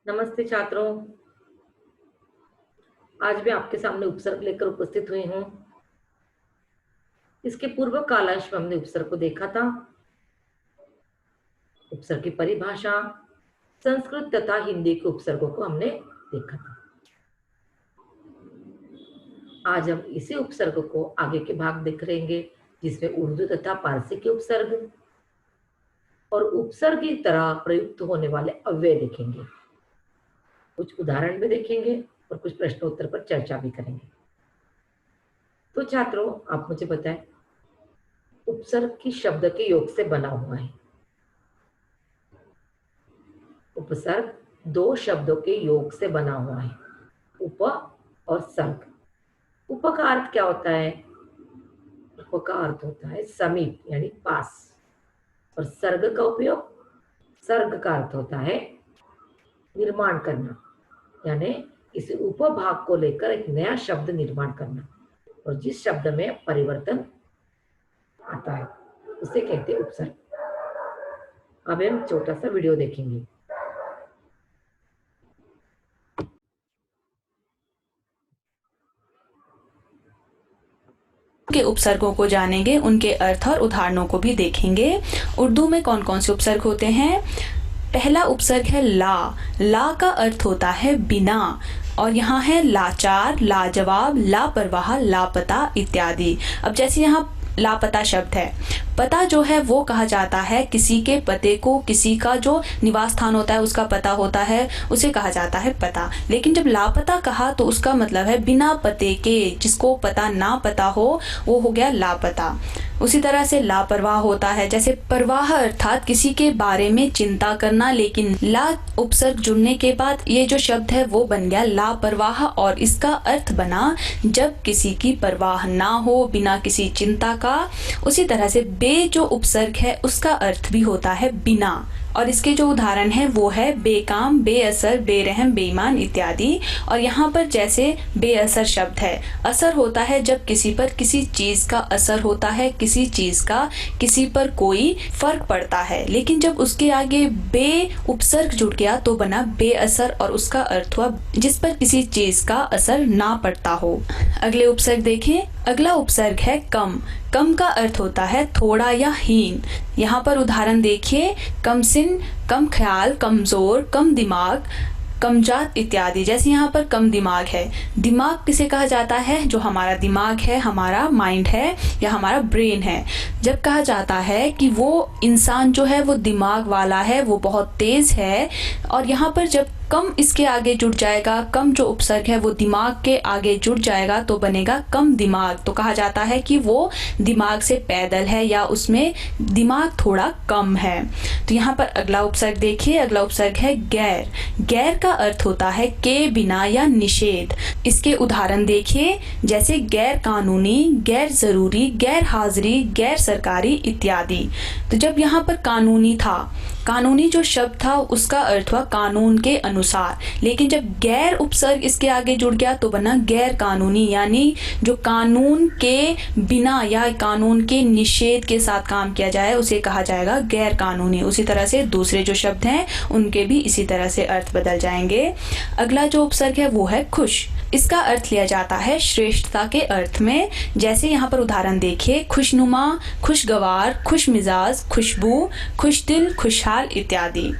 नमस्ते छात्रों। आज मैं आपके सामने उपसर्ग लेकर उपस्थित हुई हूँ। इसके पूर्व कालांश में हमने उपसर्ग को देखा था। उपसर्ग की परिभाषा, संस्कृत तथा हिंदी के उपसर्गों को हमने देखा था। आज हम इसी उपसर्ग को आगे के भाग देख रहेंगे, जिसमें उर्दू तथा पारसी के उपसर्ग और उपसर्ग की तरह प्रयुक्त होने वाले अव्यय देखेंगे। कुछ उदाहरण भी देखेंगे और कुछ प्रश्नोत्तर पर चर्चा भी करेंगे। तो छात्रों, आप मुझे बताएं, उपसर्ग की शब्द के योग से बना हुआ है। उपसर्ग दो शब्दों के योग से बना हुआ है, उप और सर्ग। उप का अर्थ क्या होता है? उप का अर्थ होता है समीप यानी पास, और सर्ग का उपयोग, सर्ग का अर्थ होता है निर्माण करना, यानी किसी उपभाग को लेकर एक नया शब्द निर्माण करना, और जिस शब्द में परिवर्तन आता है उसे कहते हैं उपसर्ग। अब हम छोटा सा वीडियो देखेंगे। के उपसर्गों को जानेंगे, उनके अर्थ और उदाहरणों को भी देखेंगे। उर्दू में कौन कौन से उपसर्ग होते हैं? पहला उपसर्ग है ला। ला का अर्थ होता है बिना, और यहाँ है लाचार, लाजवाब, लापरवाह, लापता इत्यादि। अब जैसे यहाँ लापता शब्द है, पता जो है वो कहा जाता है किसी के पते को, किसी का जो निवास स्थान होता है उसका पता होता है, उसे कहा जाता है पता। लेकिन जब लापता कहा तो उसका मतलब है बिना पते के, जिसको पता ना पता हो वो हो गया लापता। उसी तरह से लापरवाह होता है, जैसे परवाह अर्थात किसी के बारे में चिंता करना, लेकिन ला उपसर्ग जुड़ने के बाद ये जो शब्द है वो बन गया लापरवाह, और इसका अर्थ बना जब किसी की परवाह ना हो, बिना किसी चिंता का। उसी तरह से बे जो उपसर्ग है उसका अर्थ भी होता है बिना, और इसके जो उदाहरण है वो है बेकाम, बेअसर, बेरहम, बेईमान इत्यादि। और यहाँ पर जैसे बेअसर शब्द है, असर होता है जब किसी पर किसी चीज का असर होता है, किसी चीज का किसी पर कोई फर्क पड़ता है, लेकिन जब उसके आगे बे उपसर्ग जुड़ गया तो बना बेअसर, और उसका अर्थ हुआ जिस पर किसी चीज का असर ना पड़ता हो। अगले उपसर्ग देखें। अगला उपसर्ग है कम। कम का अर्थ होता है थोड़ा या हीन। यहाँ पर उदाहरण देखिए, कम सिन, कम ख्याल, कमजोर, कम दिमाग, कमजात इत्यादि। जैसे यहाँ पर कम दिमाग है, दिमाग किसे कहा जाता है? जो हमारा दिमाग है, हमारा माइंड है या हमारा ब्रेन है। जब कहा जाता है कि वो इंसान जो है वो दिमाग वाला है, वो बहुत तेज है, और यहाँ पर जब कम इसके आगे जुड़ जाएगा, कम जो उपसर्ग है वो दिमाग के आगे जुड़ जाएगा तो बनेगा कम दिमाग, तो कहा जाता है कि वो दिमाग से पैदल है या उसमें दिमाग थोड़ा कम है। तो यहाँ पर अगला उपसर्ग देखिए। अगला उपसर्ग है गैर। गैर का अर्थ होता है के बिना या निषेध। इसके उदाहरण देखिए, जैसे गैर कानूनी, गैर जरूरी, गैर हाजिरी, गैर सरकारी इत्यादि। तो जब यहाँ पर कानूनी था, कानूनी जो शब्द था उसका अर्थ हुआ कानून के अनुसार, लेकिन जब गैर उपसर्ग इसके आगे जुड़ गया तो बना गैर कानूनी, यानी जो कानून के बिना या कानून के निषेध के साथ काम किया जाए उसे कहा जाएगा गैर कानूनी। उसी तरह से दूसरे जो शब्द हैं उनके भी इसी तरह से अर्थ बदल जाएंगे। अगला जो उपसर्ग है वो है खुश। इसका अर्थ लिया जाता है श्रेष्ठता के अर्थ में। जैसे यहाँ पर उदाहरण देखिए, खुशनुमा, खुशगवार, खुश मिजाज, खुशबू, खुश दिल, खुशहाल इत्यादि।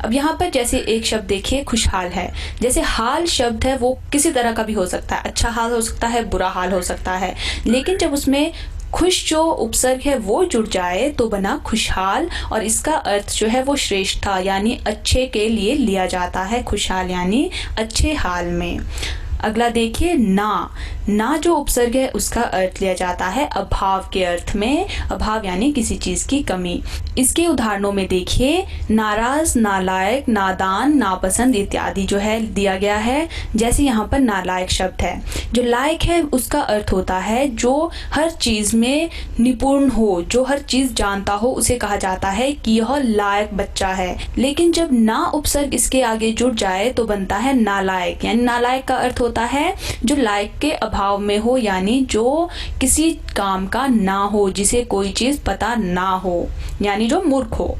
अब यहाँ पर जैसे एक शब्द देखिए खुशहाल है, जैसे हाल शब्द है वो किसी तरह का भी हो सकता है, अच्छा हाल हो सकता है, बुरा हाल हो सकता है, लेकिन जब उसमें खुश जो उपसर्ग है वो जुड़ जाए तो बना खुशहाल, और इसका अर्थ जो है वो श्रेष्ठता यानी अच्छे के लिए लिया जाता है। खुशहाल यानी अच्छे हाल में। अगला देखिए ना। ना जो उपसर्ग है उसका अर्थ लिया जाता है अभाव के अर्थ में। अभाव यानी किसी चीज की कमी। इसके उदाहरणों में देखिए, नाराज, नालायक, नादान, नापसंद इत्यादि जो है दिया गया है। जैसे यहाँ पर नालायक शब्द है, जो लायक है उसका अर्थ होता है जो हर चीज में निपुण हो, जो हर चीज जानता हो, उसे कहा जाता है कि यह लायक बच्चा है। लेकिन जब ना उपसर्ग इसके आगे जुड़ जाए तो बनता है नालायक, यानी नालायक का अर्थ होता है जो लायक के अभाव में हो, यानी जो किसी काम का ना हो, जिसे कोई चीज पता ना हो, यानी जो मूर्ख हो।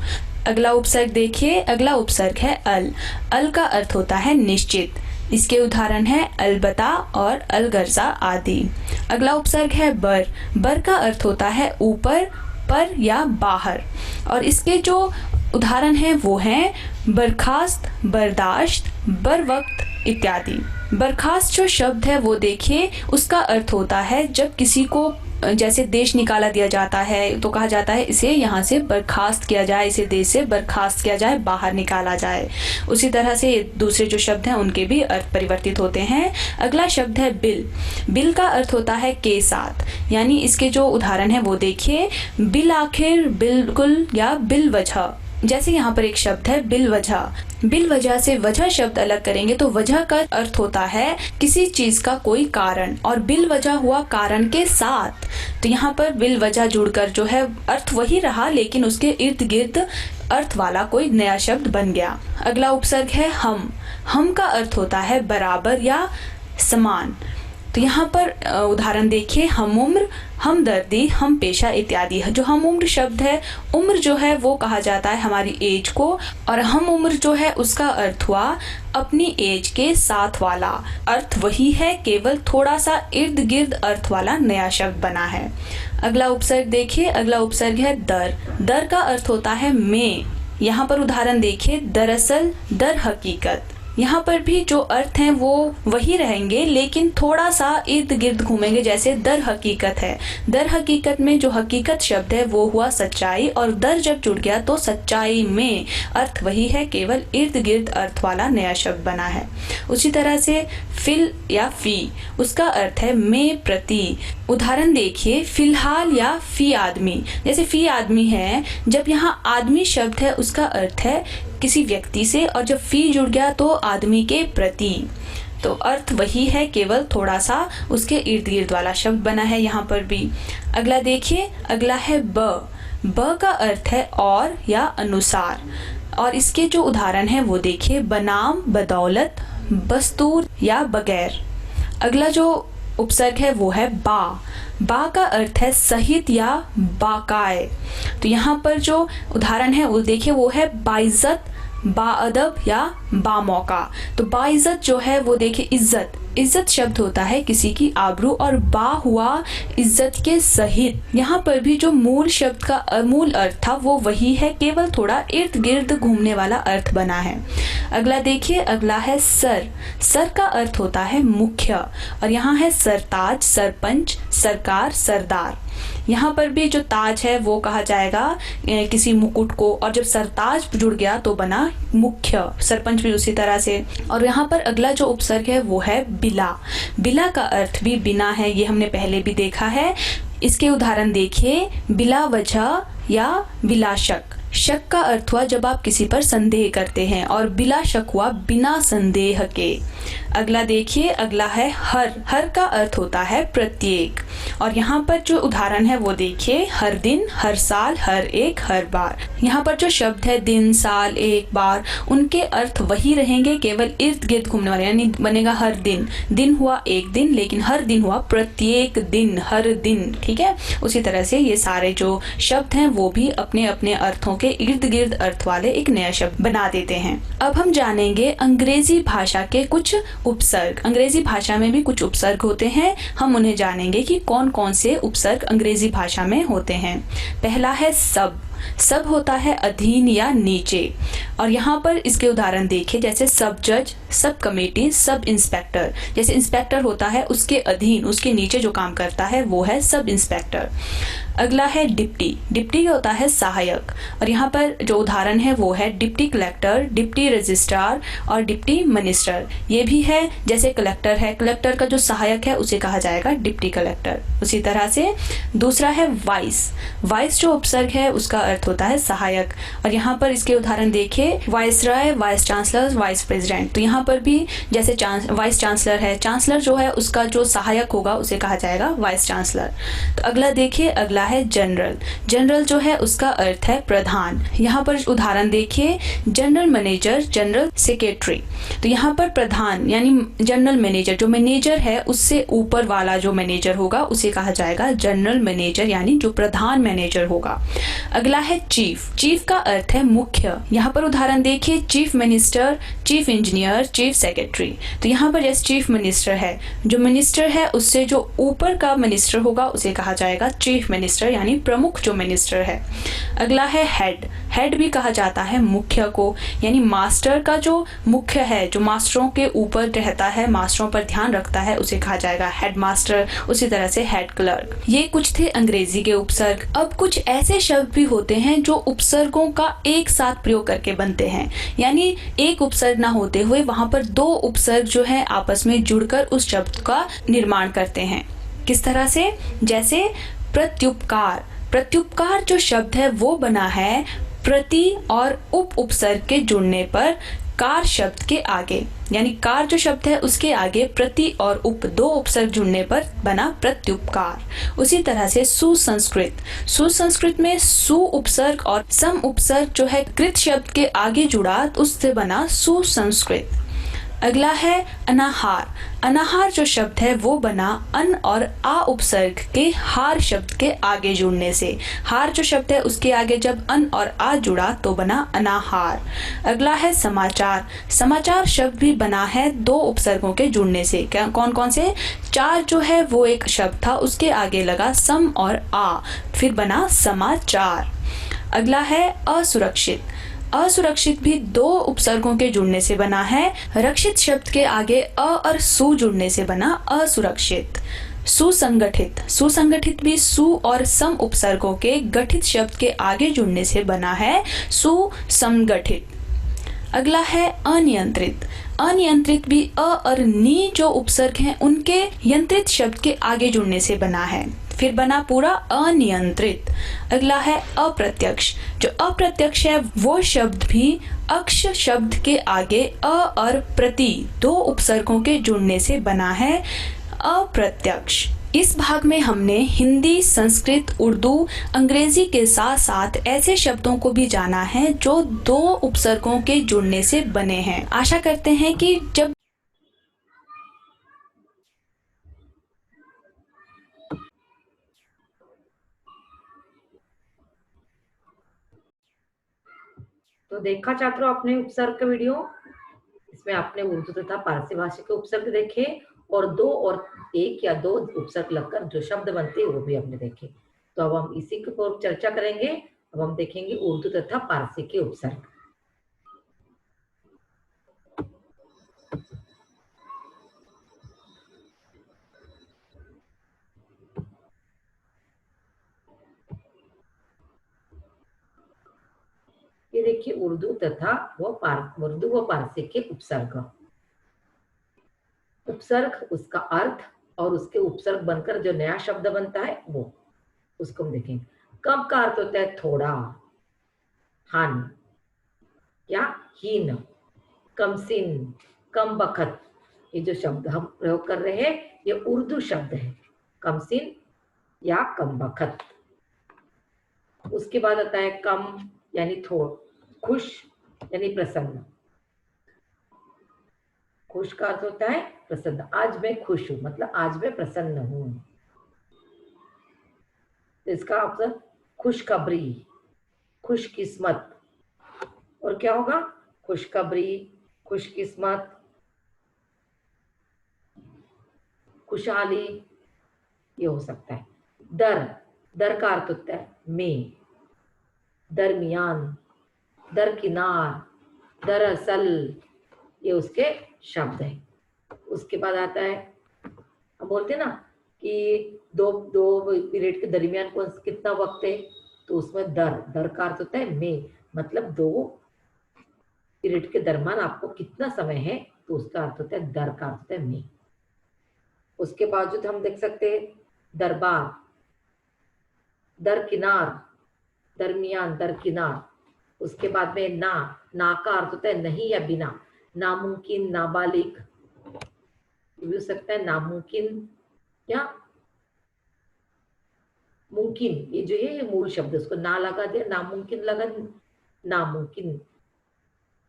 अगला उपसर्ग देखिए, अगला उपसर्ग है अल। अल का अर्थ होता है निश्चित। इसके उदाहरण है अलबत्ता और अलगर्जा आदि। अगला उपसर्ग है बर। बर का अर्थ होता है ऊपर, पर या बाहर, और इसके जो उदाहरण हैं वो हैं बर्खास्त, बर्दाश्त, बर वक्त इत्यादि। बर्खास्त जो शब्द है वो देखिए, उसका अर्थ होता है जब किसी को जैसे देश निकाला दिया जाता है तो कहा जाता है इसे यहाँ से बर्खास्त किया जाए, इसे देश से बर्खास्त किया जाए, बाहर निकाला जाए। उसी तरह से दूसरे जो शब्द हैं उनके भी अर्थ परिवर्तित होते हैं। अगला शब्द है बिल। बिल का अर्थ होता है के साथ, यानी इसके जो उदाहरण है वो देखिए, बिल आखिर, बिल्कुल या बिल वजह। जैसे यहाँ पर एक शब्द है बिल वजह। बिल वजह से वजह शब्द अलग करेंगे तो वजह का अर्थ होता है किसी चीज का कोई कारण, और बिल वजह हुआ कारण के साथ। तो यहाँ पर बिल वजह जुड़कर जो है अर्थ वही रहा, लेकिन उसके इर्द गिर्द अर्थ वाला कोई नया शब्द बन गया। अगला उपसर्ग है हम। हम का अर्थ होता है बराबर या समान। तो यहाँ पर उदाहरण देखिए, हम उम्र, हमदर्दी, हम पेशा इत्यादि। जो हम उम्र शब्द है, उम्र जो है वो कहा जाता है हमारी एज को, और हम उम्र जो है उसका अर्थ हुआ अपनी एज के साथ वाला। अर्थ वही है, केवल थोड़ा सा इर्द गिर्द अर्थ वाला नया शब्द बना है। अगला उपसर्ग देखिए, अगला उपसर्ग है दर। दर का अर्थ होता है में। यहाँ पर उदाहरण देखिए, दरअसल, दर हकीकत। यहाँ पर भी जो अर्थ हैं वो वही रहेंगे, लेकिन थोड़ा सा इर्द गिर्द घूमेंगे। जैसे दर हकीकत है, दर हकीकत में जो हकीकत शब्द है वो हुआ सच्चाई, और दर जब जुड़ गया तो सच्चाई में अर्थ वही है, केवल इर्द गिर्द अर्थ वाला नया शब्द बना है। उसी तरह से फिल या फी, उसका अर्थ है में प्रति। उदाहरण देखिए, फिलहाल या फी आदमी। जैसे फी आदमी है, जब यहाँ आदमी शब्द है उसका अर्थ है किसी व्यक्ति से, और जब फी जुड़ गया तो आदमी के प्रति। तो अर्थ वही है, केवल थोड़ा सा उसके इर्द गिर्द वाला शब्द बना है यहाँ पर भी। अगला देखिए, अगला है ब। ब का अर्थ है और या अनुसार, और इसके जो उदाहरण है वो देखिए, बनाम, बदौलत, बस्तूर या बगैर। अगला जो उपसर्ग है वो है बा। बा का अर्थ है सहित या बाकाए। तो यहाँ पर जो उदाहरण है वो देखिए, वो है बाइज्जत, बाअदब या बामौका। तो बाइज्जत जो है वो देखिए इज्जत। इज्जत शब्द होता है किसी की आबरू, और बा हुआ इज्जत के सहित। यहाँ पर भी जो मूल शब्द का मूल अर्थ था वो वही है, केवल थोड़ा इर्द गिर्द घूमने वाला अर्थ बना है। अगला देखिए, अगला है सर। सर का अर्थ होता है मुख्य, और यहाँ है सरताज, सरपंच, सरकार, सरदार। यहाँ पर भी जो ताज है वो कहा जाएगा किसी मुकुट को, और जब सरताज जुड़ गया तो बना मुख्य। सरपंच भी उसी तरह से। और यहाँ पर अगला जो उपसर्ग है वो है बिला। बिला का अर्थ भी बिना है, ये हमने पहले भी देखा है। इसके उदाहरण देखिए, बिला वजह या बिला शक। शक का अर्थ हुआ जब आप किसी पर संदेह करते हैं, और बिला शक हुआ बिना संदेह के। अगला देखिए, अगला है हर। हर का अर्थ होता है प्रत्येक, और यहाँ पर जो उदाहरण है वो देखिए, हर दिन, हर साल, हर एक, हर बार। यहाँ पर जो शब्द है दिन, साल, एक, बार, उनके अर्थ वही रहेंगे, केवल इर्द गिर्द घूमने वाले। यानी बनेगा हर दिन, दिन हुआ एक दिन, लेकिन हर दिन हुआ प्रत्येक दिन, हर दिन। ठीक है, उसी तरह से ये सारे जो शब्द हैं वो भी अपने अपने अर्थों के इर्द गिर्द अर्थ वाले एक नया शब्द बना देते हैं। अब हम जानेंगे अंग्रेजी भाषा के कुछ उपसर्ग। अंग्रेजी भाषा में भी कुछ उपसर्ग होते हैं, हम उन्हें जानेंगे कि कौन कौन से उपसर्ग अंग्रेजी भाषा में होते हैं। पहला है सब। सब होता है अधीन या नीचे, और यहाँ पर इसके उदाहरण देखिए, जैसे सब जज, सब कमेटी, सब इंस्पेक्टर। जैसे इंस्पेक्टर होता है उसके अधीन, उसके नीचे जो काम करता है वो है सब इंस्पेक्टर। अगला है डिप्टी। डिप्टी होता है सहायक, और यहाँ पर जो उदाहरण है वो है डिप्टी कलेक्टर, डिप्टी रजिस्ट्रार और डिप्टी मिनिस्टर। ये भी है, जैसे कलेक्टर है, कलेक्टर का जो सहायक है उसे कहा जाएगा डिप्टी कलेक्टर। उसी तरह से दूसरा है वाइस। वाइस जो उपसर्ग है उसका अर्थ होता है सहायक, और यहाँ पर इसके उदाहरण देखिए, viceroy, vice chancellor, vice president. तो यहाँ पर भी जैसे वाइस चांसलर है, चांसलर जो है उसका जो सहायक होगा उसे कहा जाएगा वाइस चांसलर। तो अगला देखिए, अगला है जनरल। जनरल जो है उसका अर्थ है प्रधान। यहाँ पर उदाहरण देखिए, जनरल मैनेजर, जनरल सेक्रेटरी। तो यहाँ पर प्रधान यानी जनरल मैनेजर, जो मैनेजर है उससे ऊपर वाला जो मैनेजर होगा उसे कहा जाएगा जनरल मैनेजर, यानी जो प्रधान मैनेजर होगा। अगला है चीफ। चीफ का अर्थ है मुख्य। यहाँ पर उदाहरण देखिए, chief minister, chief engineer, chief secretary. तो यहाँ पर जैसे चीफ मिनिस्टर है, जो मिनिस्टर है उससे जो ऊपर का मिनिस्टर होगा उसे कहा जाएगा चीफ मिनिस्टर, यानी प्रमुख जो मिनिस्टर है। अगला है हेड। हेड भी कहा जाता है मुख्य को, यानी मास्टर का जो मुख्य है, जो मास्टरों के ऊपर रहता है, मास्टरों पर ध्यान रखता है, उसे कहा जाएगा हेड मास्टर। उसी तरह से हेड क्लर्क। ये कुछ थे अंग्रेजी के उपसर्ग। अब कुछ ऐसे शब्द भी होते हैं जो उपसर्गों का एक साथ प्रयोग करके बनते हैं, यानी एक उपसर्ग ना होते हुए वहां पर दो उपसर्ग जो है आपस में जुड़कर उस शब्द का निर्माण करते हैं। किस तरह से? जैसे प्रत्युपकार। प्रत्युपकार जो शब्द है वो बना है प्रति और उप उपसर्ग के जुड़ने पर कार शब्द के आगे, यानी कार जो शब्द है उसके आगे प्रति और उप दो उपसर्ग जुड़ने पर बना प्रत्युपकार। उसी तरह से सुसंस्कृत। सुसंस्कृत में सु उपसर्ग और सम उपसर्ग जो है कृत शब्द के आगे जुड़ा, उससे बना सुसंस्कृत। अगला है अनाहार। अनाहार जो शब्द है वो बना अन और आ उपसर्ग के हार शब्द के आगे जुड़ने से। हार जो शब्द है उसके आगे जब अन और आ जुड़ा तो बना अनाहार। अगला है समाचार। समाचार शब्द भी बना है दो उपसर्गों के जुड़ने से। क्या कौन कौन से? चार जो है वो एक शब्द था, उसके आगे लगा सम और आ, फिर बना समाचार। अगला है असुरक्षित। असुरक्षित भी दो उपसर्गों के जुड़ने से बना है। रक्षित शब्द के आगे अ और सु जुड़ने से बना असुरक्षित। सुसंगठित। सुसंगठित भी सु और सम उपसर्गों के गठित शब्द के आगे जुड़ने से बना है सुसंगठित। अगला है अनियंत्रित। अनियंत्रित भी अ और नी जो उपसर्ग हैं उनके यंत्रित शब्द के आगे जुड़ने से बना है, फिर बना पूरा अनियंत्रित। अगला है अप्रत्यक्ष। जो अप्रत्यक्ष है वो शब्द भी अक्ष शब्द के आगे अ और प्रति दो उपसर्गों के जुड़ने से बना है अप्रत्यक्ष। इस भाग में हमने हिंदी, संस्कृत, उर्दू, अंग्रेजी के साथ साथ ऐसे शब्दों को भी जाना है जो दो उपसर्गों के जुड़ने से बने हैं। आशा करते हैं कि जब तो देखा छात्रों आपने उपसर्ग का वीडियो। इसमें आपने उर्दू तथा फारसी भाषा के उपसर्ग देखे और दो और एक या दो उपसर्ग लगकर जो शब्द बनते हैं वो भी हमने देखे। तो अब हम इसी के ऊपर चर्चा करेंगे। अब हम देखेंगे उर्दू तथा फारसी के उपसर्ग। ये देखिए उर्दू व फारसी के उपसर्ग। उपसर्ग, उसका अर्थ और उसके उपसर्ग बनकर जो नया शब्द बनता है वो, उसको हम देखेंगे। कम का अर्थ होता है थोड़ा, हान या हीन, कमसिन, कम बखत। ये जो शब्द हम प्रयोग कर रहे हैं ये उर्दू शब्द है, कमसिन या कम बखत। उसके बाद आता है कम यानी थोड़ा, खुश यानी प्रसन्न। खुश का अर्थ होता है प्रसन्न। आज मैं खुश हूं मतलब आज मैं प्रसन्न हूं। इसका ऑप्शन खुशखबरी, खुशकिस्मत। और क्या होगा? खुशखबरी, खुशकिस्मत, खुशहाली, ये हो सकता है। दर, दर का अर्थ होता है में, दरमियान, दरकिनार, दरअसल, ये उसके शब्द है। उसके बाद आता है, हम बोलते हैं ना कि दो दो पीरियड के दरमियान कौन कितना वक्त है, तो उसमें दर, दर का अर्थ होता है में, मतलब दो पीरियड के दरमियान आपको कितना समय है, तो उसका अर्थ होता है दर का अर्थ होता है में। उसके बावजूद हम देख सकते हैं दरबार, दरकिनार, दरमियान, दरकिनार। उसके बाद में ना, ना का अर्थ होता है नहीं या बिना, नामुमकिन, नाबालिग, ये भी हो सकता है नामुमकिन या मुमकिन, ये जो है ये मूल शब्द है, उसको ना लगा दिया, नामुमकिन लगा, नामुमकिन।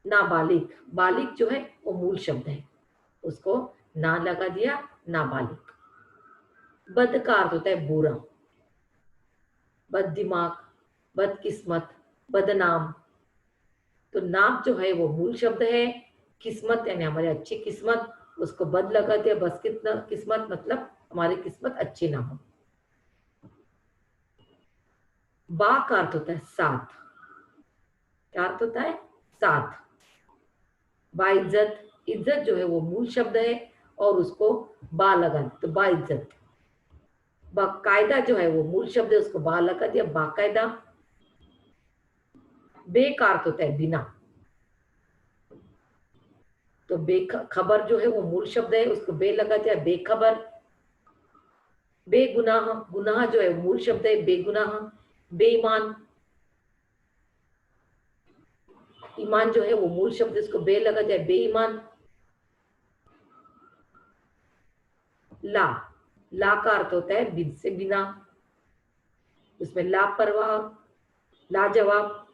नाबालिग, बालिग जो है वो मूल शब्द है, उसको ना लगा दिया, नाबालिग। बद का अर्थ होता है बुरा, बददिमाग, बदकिस्मत, बदनाम। तो नाम जो है वो मूल शब्द है, किस्मत यानी हमारी अच्छी किस्मत, उसको बद लगा दिया, बस कितना किस्मत मतलब हमारी किस्मत अच्छी ना हो। बा का अर्थ होता है साथ, क्या अर्थ होता है? साथ। बाइज्जत, इज्जत जो है वो मूल शब्द है और उसको बा लगा, तो बाइज्जत। बाकायदा जो है वो मूल शब्द है, उसको बा लगा दिया, बाकायदा। बे का अर्थ होता है बिना, तो बेखबर जो है वो मूल शब्द है, उसको बे लगा दिया, बेखबर। बेगुनाह, गुनाह जो है मूल शब्द है, बेगुनाह। बेईमान, ईमान जो है वो मूल शब्द है, उसको बे लगा दिया, बेईमान। ला, ला का अर्थ होता है बिन से बिना, उसमें लापरवाह, लाजवाब,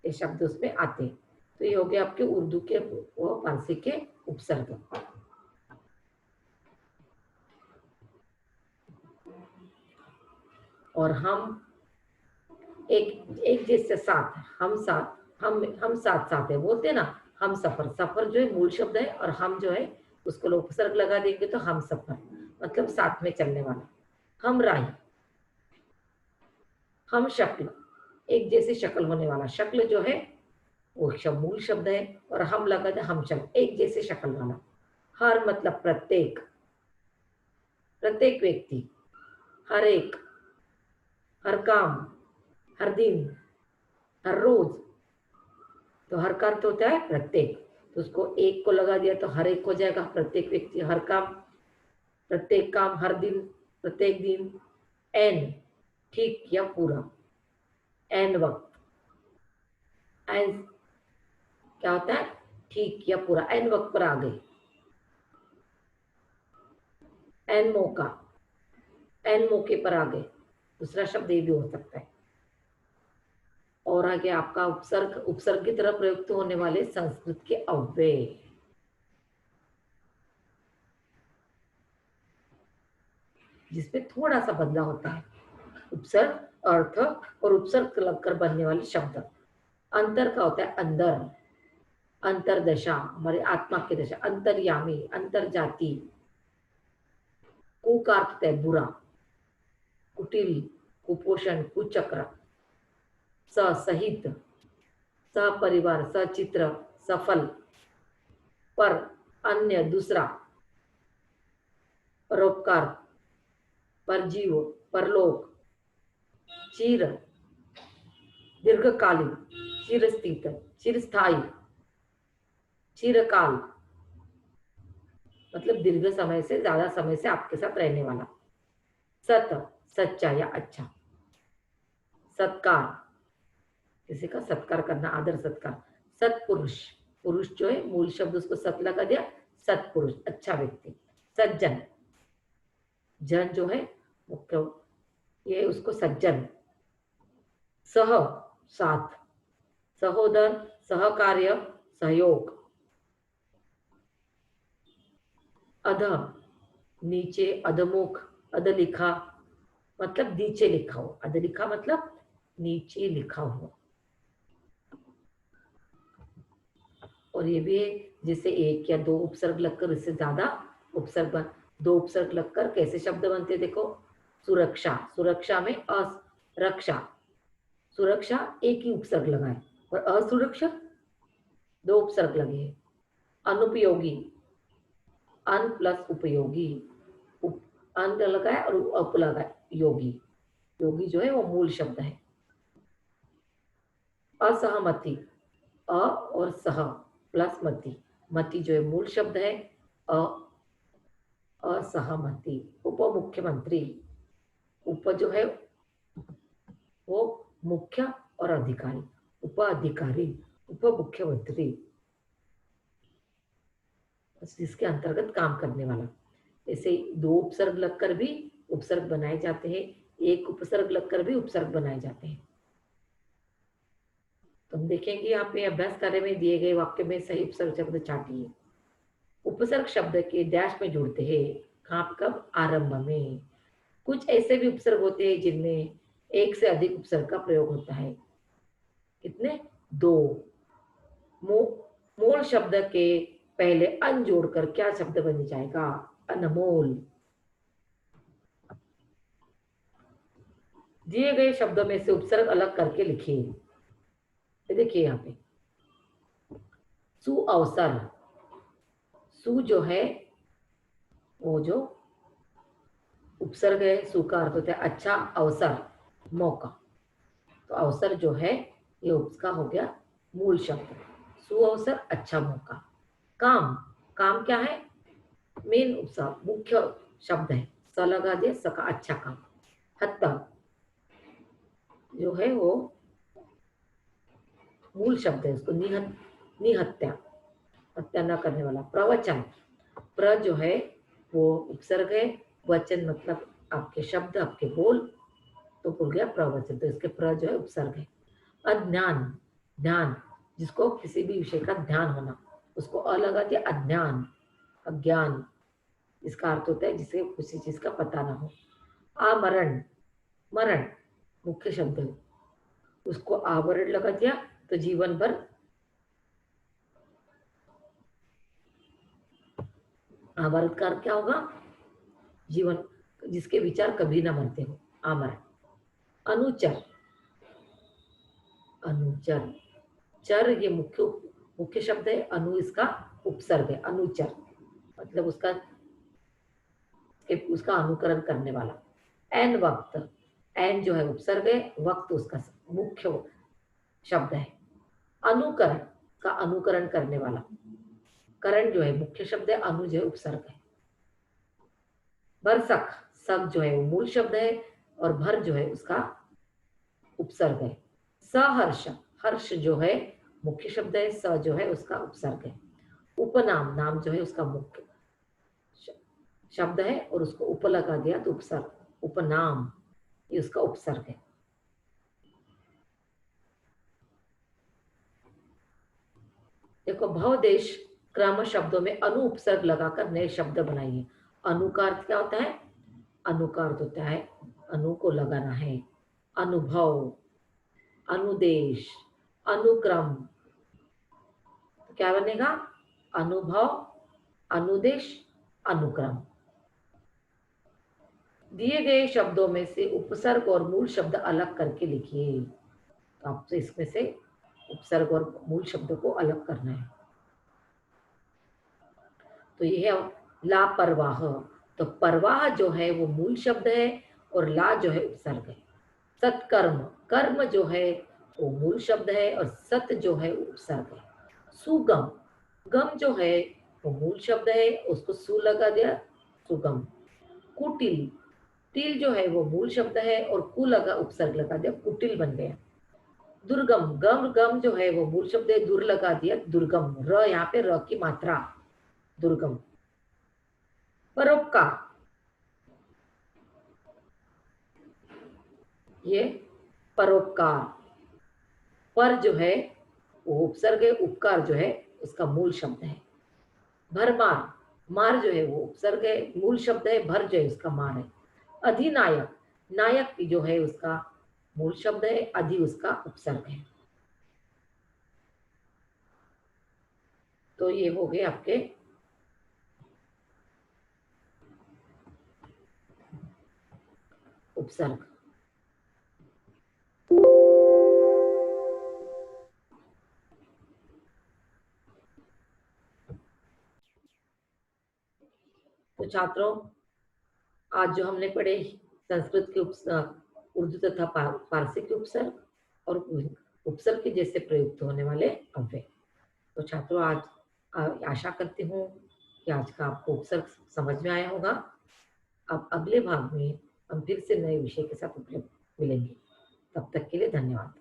ये शब्द उसमें आते हैं। तो ये हो गया आपके उर्दू के और फारसी के उपसर्ग। और हम एक एक जैसे साथ, हम साथ, हम साथ साथ है बोलते हैं ना, हम सफर, सफर जो है मूल शब्द है और हम जो है उसको लोग उपसर्ग लगा देंगे तो हम सफर मतलब साथ में चलने वाला। हम राही, हम शक्ल, एक जैसी शक्ल होने वाला, शक्ल जो है वो मूल शब्द है और हम लगा दे, हम शक्ल, एक जैसे शक्ल वाला। हर मतलब प्रत्येक, प्रत्येक व्यक्ति, हर एक, हर काम, हर दिन, हर रोज। तो हर का अर्थ होता है प्रत्येक, तो उसको एक को लगा दिया तो हर एक हो जाएगा, प्रत्येक व्यक्ति, हर काम, प्रत्येक काम, हर दिन, प्रत्येक दिन। एन, ठीक या पूरा, एन वक्त, एन क्या होता है? ठीक या पूरा, एन वक्त पर आ गई। एन मौका, एन मौके पर आ गए, दूसरा शब्द ये भी हो सकता है। और आगे आपका उपसर्ग, उपसर्ग की तरह प्रयुक्त होने वाले संस्कृत के अव्यय। जिसमें थोड़ा सा बदलाव होता है, उपसर्ग, अर्थ और उपसर्ग लगकर बनने वाले शब्द। अंतर का होता है अंदर, अंतरदशा हमारी आत्मा की दशा, अंतर्यामी, अंतरजाति। कु का अर्थ होता है बुरा, कुटिल, कुपोषण, कुचक्र। स सहित, सपरिवार, सचित्र, सफल। पर, अन्य, दूसरा। परोपकार, परजीव, परलोक। चिर, दीर्घकालीन, चिरस्थित, चिरस्थायी, चिरकाल मतलब दीर्घ समय से, ज्यादा समय से आपके साथ रहने वाला। सत, सच्चा या अच्छा। सत्कार, किसी का सत्कार करना, आदर सत्कार। सत्पुरुष, पुरुष जो है मूल शब्द उसको सत लगा दिया, सत्पुरुष अच्छा व्यक्ति। सज्जन, जन जो है मुख्य, ये उसको सज्जन। सह, साथ, सहोदर, सहकार्य, सहयोग। अध, नीचे, अधमुख, अधलिखा मतलब नीचे लिखा हो, अधलिखा मतलब नीचे लिखा हो। और ये भी है जैसे एक या दो उपसर्ग लगकर, इससे ज्यादा उपसर्ग दो उपसर्ग लगकर कैसे शब्द बनते देखो। सुरक्षा, सुरक्षा में रक्षा, सुरक्षा एक ही उपसर्ग लगाए, और असुरक्षा दो उपसर्ग लगे हैं। अनुपयोगी, अन प्लस उपयोगी, अन लगाए और उप लगाए, योगी, योगी जो है वो मूल शब्द है। असहमति, अ और सह प्लस मति, मति जो है मूल शब्द है। अ, असहमति। उप मुख्यमंत्री, उप जो है वो मुख्य और अधिकारी, उप अधिकारी, उप मुख्यमंत्री जिसके अंतर्गत काम करने वाला। ऐसे दो उपसर्ग लगकर भी उपसर्ग बनाए जाते हैं। एक उपसर्ग लगकर भी उपसर्ग बनाए जाते हैं। तो हम देखेंगे यहाँ पे अभ्यास कार्य में दिए गए वाक्य में सही उपसर्ग शब्द छाटिए। उपसर्ग शब्द के डैश में जुड़ते हैं, कहाँ कब, आरंभ में। कुछ ऐसे भी उपसर्ग होते हैं जिनमें एक से अधिक उपसर्ग का प्रयोग होता है। कितने? 2। मोल शब्द के पहले अन जोड़कर क्या शब्द बन जाएगा? अनमोल। दिए गए शब्दों में से उपसर्ग अलग करके लिखिए। देखिए यहाँ पे सु अवसर, सु जो है वो जो उपसर्ग है, सु का अर्थ होता है अच्छा, अवसर मौका। तो अवसर जो है ये उसका हो गया मूल शब्द। सु अवसर अच्छा मौका। काम, काम क्या है? मेन उपसर्ग मुख्य शब्द है, स लगा दिया, स का अच्छा काम। हत्या जो है वो मूल शब्द है, उसको निहत्या, हत्या न करने वाला। प्रवचन, प्र जो है वो उपसर्ग है, वचन मतलब आपके शब्द, आपके बोल, तो बोल गया प्रवचन, तो इसके प्र जो है उपसर्ग है। अज्ञान, ध्यान, जिसको किसी भी विषय का ध्यान होना, उसको अ लगा दिया, अज्ञान, अज्ञान, इसका अर्थ होता है जिसे किसी चीज का पता ना हो। आमरण, मरण मुख्य शब्द है, उसको आवरण लगा दिया, तो जीवन भर आमरण का क्या होगा? जीवन, जिसके विचार कभी ना मरते हो, आमरण। अनुचर, अनुचर, चर ये मुख्य शब्द है, अनु इसका उपसर्ग है, अनुचर मतलब उसका अनुकरण करने वाला। एन वक्त, एन जो है उपसर्ग है, वक्त उसका मुख्य शब्द है। अनुकरण का अनुकरण करने वाला, करण जो है मुख्य शब्द है, अनु जो है उपसर्ग है। बरसक, सक जो है वो मूल शब्द है और भर जो है उसका उपसर्ग है। सहर्ष, हर्ष जो है मुख्य शब्द है, स जो है उसका उपसर्ग है। उपनाम, नाम जो है उसका मुख्य शब्द है और उसको उप लगा दिया तो उपसर्ग, उपनाम ये उसका उपसर्ग है। देखो भवदेश क्रम शब्दों में अनु उपसर्ग लगाकर नए शब्द बनाइए। अनु का अर्थ क्या होता है? अनु का अर्थ होता है अनु को लगाना है। अनुभव, अनुदेश, अनुक्रम, तो क्या बनेगा? अनुभव, अनुदेश, अनुक्रम। दिए गए शब्दों में से उपसर्ग और मूल शब्द अलग करके लिखिए। तो आपसे इसमें से उपसर्ग और मूल शब्द को अलग करना है। तो ये है लापरवाह, तो परवाह जो है वो मूल शब्द है और ला जो है उपसर्ग है। सत्कर्म, कर्म जो है वो मूल शब्द है और सत जो है उपसर्ग है। सुगम, गम जो है वो मूल शब्द है, उसको सु लगा दिया, सुगम। कुटिल, तिल जो है वो मूल शब्द है और कु लगा उपसर्ग लगा दिया, कुटिल बन गया। दुर्गम, गम गम जो है वो मूल शब्द है, दुर लगा दिया, दुर्गम। र यहाँ पे र की मात्रा, दुर्गम। परोपकार, ये परोपकार, पर जो है वो उपसर्ग है, उपकार जो है उसका मूल शब्द है। भरमार, मार जो है वो उपसर्ग है, मूल शब्द है, भर जो है उसका मार है। अधिनायक, नायक जो है उसका मूल शब्द है, अधि उसका उपसर्ग है। तो ये हो गए आपके उपसर्ग। तो छात्रों आज जो हमने पढ़े संस्कृत के उर्दू तथा फारसी के उपसर्ग और उपसर्ग के जैसे प्रयुक्त होने वाले अव्यय। तो छात्रों आज आशा करती हूँ कि आज का आपको उपसर्ग समझ में आया होगा। अब अगले भाग में हम फिर से नए विषय के साथ उपलब्ध मिलेंगे। तब तक के लिए धन्यवाद।